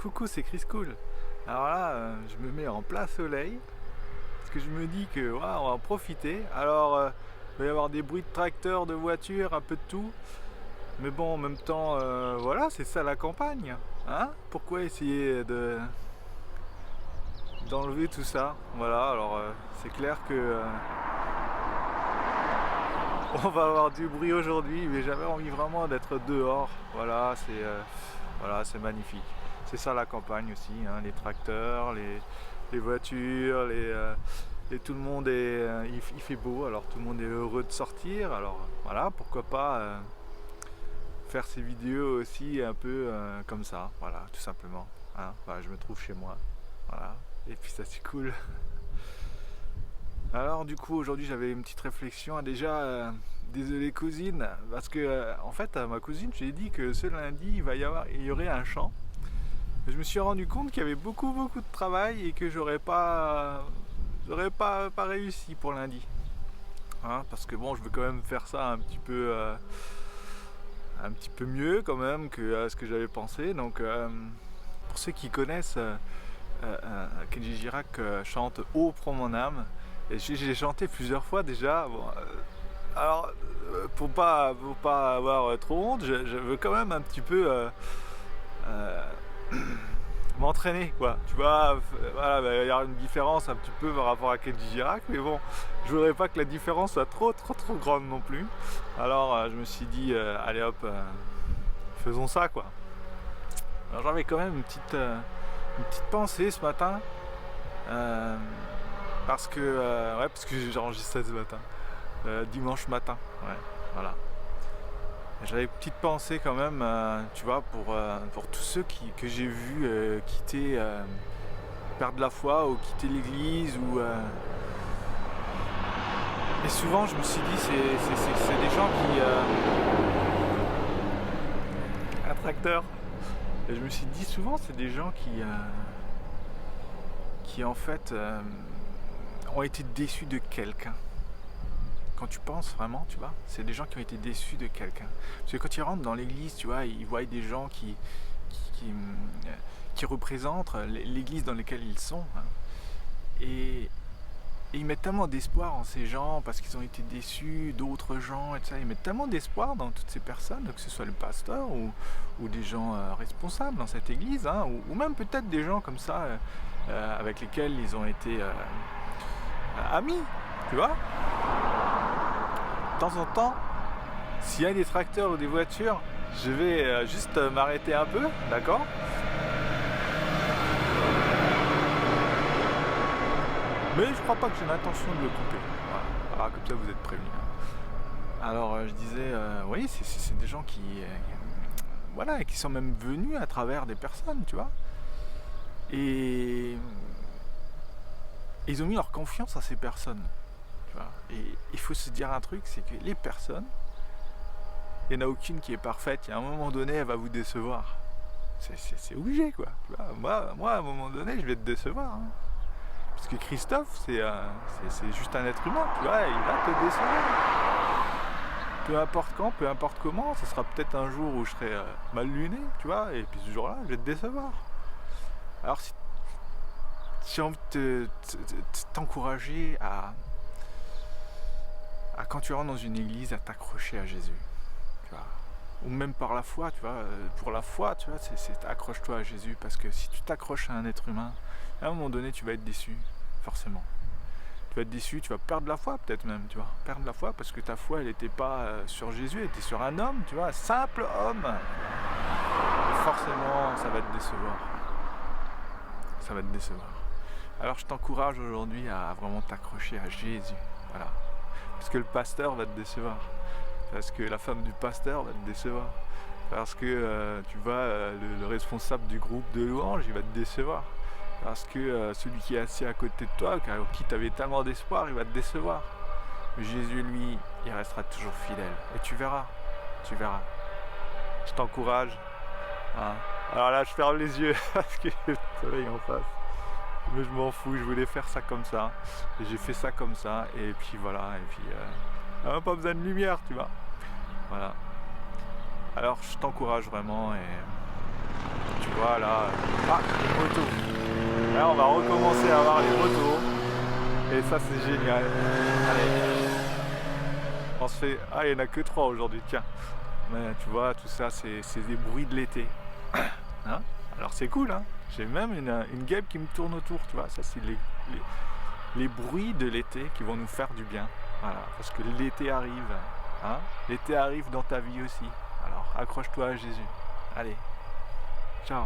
Coucou, c'est Chris Cool. Alors là, je me mets en plein soleil parce que je me dis que voilà, on va en profiter. Alors, il va y avoir des bruits de tracteurs, de voitures, un peu de tout. Mais bon, en même temps, voilà, c'est ça la campagne. Hein? Pourquoi essayer d'enlever tout ça? Voilà, alors c'est clair que on va avoir du bruit aujourd'hui, mais j'avais envie vraiment d'être dehors. Voilà, c'est magnifique. C'est ça la campagne aussi, hein, les tracteurs, les voitures, et tout le monde est, il fait beau, alors tout le monde est heureux de sortir. Alors voilà, pourquoi pas faire ces vidéos aussi un peu comme ça, voilà, tout simplement. Hein. Voilà, je me trouve chez moi, voilà, et puis ça c'est cool. Alors du coup aujourd'hui j'avais une petite réflexion. Déjà désolé cousine, parce que en fait à ma cousine je lui ai dit que ce lundi il y aurait un chant. Je me suis rendu compte qu'il y avait beaucoup de travail et que j'aurais pas réussi pour lundi. Hein, parce que bon, je veux quand même faire ça un petit peu mieux quand même que ce que j'avais pensé. Donc pour ceux qui connaissent, Kenji Girac chante Haut prend mon âme. Et j'ai chanté plusieurs fois déjà. Bon, alors pour pas avoir trop honte, je veux quand même un petit peu m'entraîner, quoi. Tu vois, voilà, il va y avoir une différence un petit peu par rapport à Kenji Girac, mais bon, je voudrais pas que la différence soit trop grande non plus. Alors je me suis dit, allez hop, faisons ça, quoi. Alors j'avais quand même une petite pensée ce matin, parce que j'enregistre ça ce matin, dimanche matin, ouais, voilà. J'avais une petite pensée quand même, tu vois, pour tous ceux que j'ai vus quitter, perdre la foi ou quitter l'église. Et souvent je me suis dit, c'est des gens un tracteur. Et je me suis dit souvent, c'est des gens qui en fait ont été déçus de quelqu'un. Quand tu penses vraiment, tu vois, c'est des gens qui ont été déçus de quelqu'un. Parce que quand ils rentrent dans l'église, tu vois, ils voient des gens qui représentent l'église dans laquelle ils sont. Hein. Et ils mettent tellement d'espoir en ces gens parce qu'ils ont été déçus d'autres gens, etc. Ils mettent tellement d'espoir dans toutes ces personnes, que ce soit le pasteur ou des gens responsables dans cette église, hein, ou même peut-être des gens comme ça avec lesquels ils ont été amis, tu vois. De temps en temps, s'il y a des tracteurs ou des voitures, je vais juste m'arrêter un peu, d'accord? Mais je crois pas que j'ai l'intention de le couper. Voilà, comme ça vous êtes prévenus. Alors je disais, oui, c'est des gens voilà, qui sont même venus à travers des personnes, tu vois. Et ils ont mis leur confiance à ces personnes. Et il faut se dire un truc, c'est que les personnes, il n'y en a aucune qui est parfaite. À un moment donné, elle va vous décevoir. C'est obligé, quoi. Tu vois, moi, à un moment donné, je vais te décevoir. Hein. Parce que Christophe, c'est juste un être humain, tu vois, il va te décevoir. Peu importe quand, peu importe comment, ça sera peut-être un jour où je serai mal luné, tu vois, et puis ce jour-là, je vais te décevoir. Alors, si j'ai envie de t'encourager à quand tu rentres dans une église, à t'accrocher à Jésus, tu vois. Ou même par la foi, tu vois, pour la foi, tu vois, c'est accroche-toi à Jésus, parce que si tu t'accroches à un être humain, à un moment donné, tu vas être déçu, forcément. Tu vas être déçu, tu vas perdre la foi peut-être même, tu vois, perdre la foi parce que ta foi, elle n'était pas sur Jésus, elle était sur un homme, tu vois, un simple homme. Et forcément, ça va te décevoir. Ça va te décevoir. Alors je t'encourage aujourd'hui à vraiment t'accrocher à Jésus, voilà. Parce que le pasteur va te décevoir. Parce que la femme du pasteur va te décevoir. Parce que tu vois, le responsable du groupe de louange, il va te décevoir. Parce que celui qui est assis à côté de toi, qui t'avait tellement d'espoir, il va te décevoir. Mais Jésus, lui, il restera toujours fidèle. Et tu verras. Je t'encourage. Hein. Alors là, je ferme les yeux parce que le soleil en face. Mais je m'en fous, je voulais faire ça comme ça. Et j'ai fait ça comme ça. Et puis voilà. Et puis, pas besoin de lumière, tu vois. Voilà. Alors, je t'encourage vraiment. Et Tu vois là, les motos. Là on va recommencer à avoir les motos. Et ça c'est génial. Allez. On se fait. Ah, il n'y en a que 3 aujourd'hui, tiens. Mais tu vois, tout ça c'est des bruits de l'été. Hein? Alors c'est cool, hein. J'ai même une guêpe qui me tourne autour, tu vois. Ça c'est les bruits de l'été qui vont nous faire du bien. Voilà, parce que l'été arrive. Hein? L'été arrive dans ta vie aussi. Alors accroche-toi à Jésus. Allez, ciao.